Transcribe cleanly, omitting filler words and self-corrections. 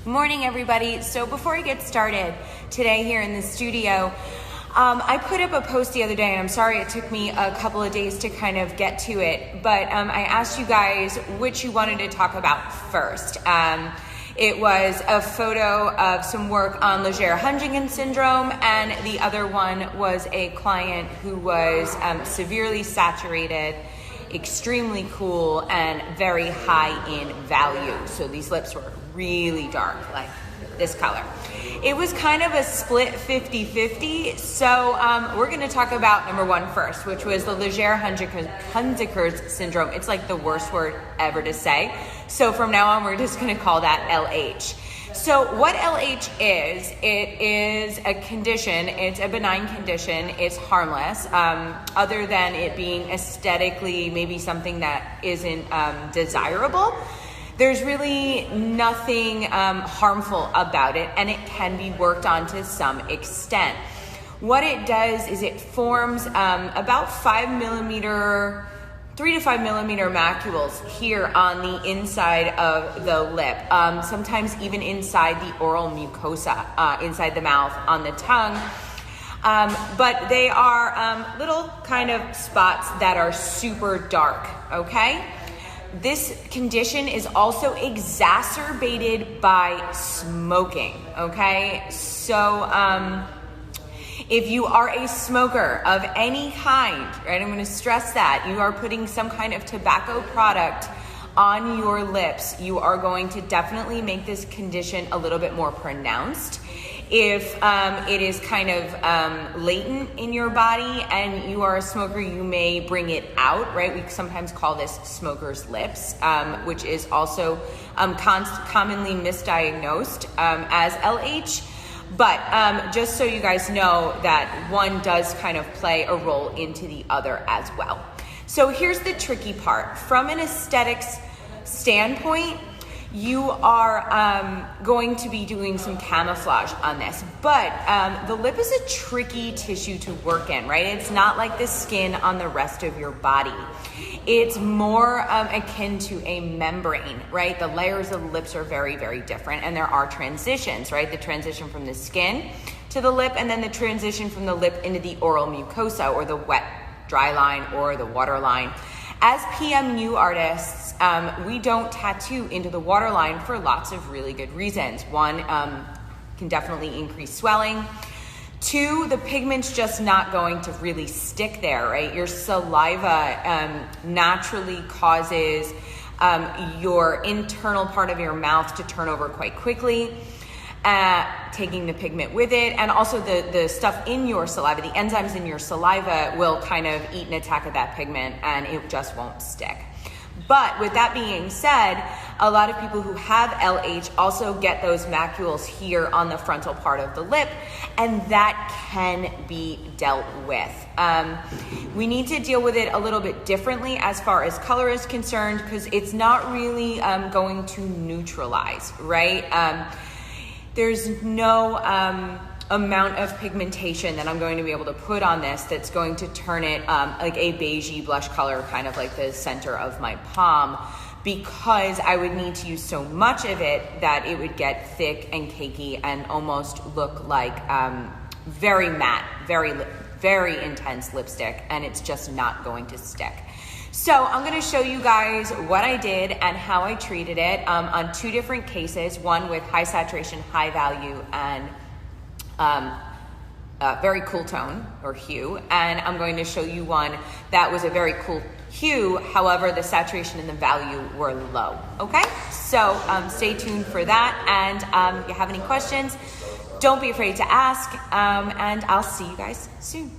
Morning, everybody. So before I get started today here in the studio, I put up a post the other day, and I'm sorry it took me a couple of days to kind of get to it, but I asked you guys which you wanted to talk about first. It was a photo of some work on Laugier-Hunziker Syndrome, and the other one was a client who was severely saturated, extremely cool, and very high in value. So these lips were really dark, like this color. It was kind of a split 50-50. So we're going to talk about number one first, which was the Laugier-Hunziker Syndrome. It's like the worst word ever to say. So from now on, we're just going to call that LH. So what LH is, it is a condition, it's a benign condition, it's harmless, other than it being aesthetically maybe something that isn't desirable. There's really nothing harmful about it, and it can be worked on to some extent. What it does is it forms about 3 to 5 millimeter macules here on the inside of the lip, sometimes even inside the oral mucosa, inside the mouth, on the tongue. But they are little kind of spots that are super dark, okay? This condition is also exacerbated by smoking, okay? So if you are a smoker of any kind, right, I'm going to stress that, you are putting some kind of tobacco product on your lips, you are going to definitely make this condition a little bit more pronounced. If it is kind of latent in your body and you are a smoker, you may bring it out, right? We sometimes call this smoker's lips, which is also commonly misdiagnosed as LH. But just so you guys know that one does kind of play a role into the other as well. So here's the tricky part. From an aesthetics standpoint, you are going to be doing some camouflage on this, but the lip is a tricky tissue to work in, right? It's not like the skin on the rest of your body. It's more akin to a membrane, right? The layers of the lips are very, very different, and there are transitions, right? The transition from the skin to the lip, and then the transition from the lip into the oral mucosa, or the wet, dry line, or the water line. As PMU artists, we don't tattoo into the waterline for lots of really good reasons. One, can definitely increase swelling. Two, the pigment's just not going to really stick there, right? Your saliva naturally causes your internal part of your mouth to turn over quite quickly, taking the pigment with it, and also the stuff in your saliva, the enzymes in your saliva will kind of eat an attack of that pigment, and it just won't stick. But with that being said, a lot of people who have LH also get those macules here on the frontal part of the lip, and that can be dealt with. We need to deal with it a little bit differently as far as color is concerned, because it's not really going to neutralize, right? There's no amount of pigmentation that I'm going to be able to put on this that's going to turn it like a beigey blush color, kind of like the center of my palm, because I would need to use so much of it that it would get thick and cakey and almost look like very matte, very intense lipstick, and it's just not going to stick. So I'm going to show you guys what I did and how I treated it on two different cases, one with high saturation, high value, and very cool tone or hue, and I'm going to show you one that was a very cool hue, however the saturation and the value were low. Okay, so stay tuned for that, and if you have any questions, don't be afraid to ask, and I'll see you guys soon.